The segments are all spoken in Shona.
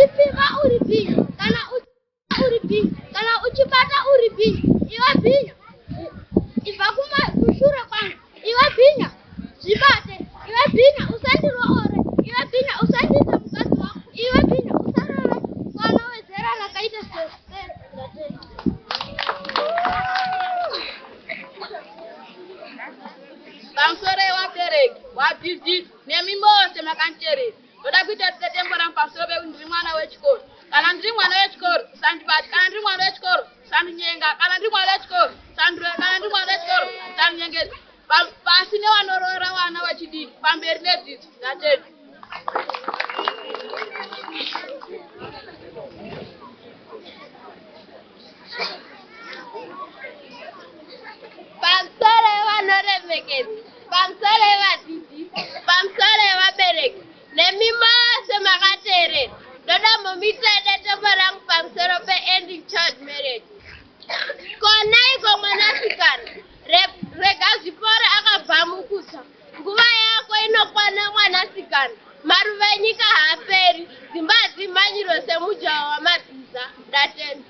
uchipika uri bhinyo kana uri bhinyo kana uchibata uri bhinyo iwe bhinyo ibva kumashure kwangu iwe bhinyo zvibate iwe bhinyo usandiroore iwe bhinyo usandiita mukadzi wako iwe bhinyo usarore mwana wezera rakaita pamusoro wabereki wadzidzisi nemi mose makancherera ndoda kuita tetembora pamusoro pekuti ndiri mwana wechikoro kana ndiri mwana wechikoro usandibati kana ndiri mwana wechikoro usandinyenga kana ndiri mwana wechikoro usandureva kana ndiri mwana wechikoro usandinyengedza pasi nevanoroora vana vachidiki pamberi nedzidzo ndatenda pamusoro evanoremekedza pamusoro evadzidzisi pamusoro evabereki nemi mose makateerera ndoda mumitede tombo rangu pamusoro peending child marriage kona iko mwanasikana rega zviporo akabva mukusa nguva yako inokwana mwanasikana maruva enyika haaperi dzimba dzimhanyiro semujaho wamabhiza ndatenda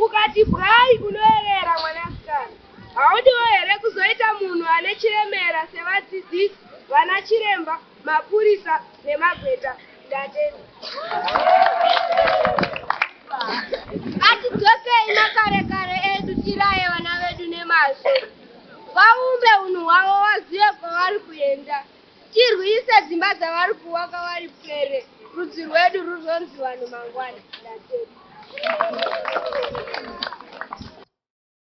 ukati bwai unoerera mwanasikana haudiwo here kuzoita munhu ane chiremera sevadzidzisi vana chiremba mapurisa nemagweta ndatenda atidzokei makare kare edu tiraye vana vedu nemazvo vaumbe unhu hwavo vazive kwavari kuenda tirwise dzimba dzavari kuwaka vari pwere rudzi rwedu ruzonzi vanhu mangwana ndatenda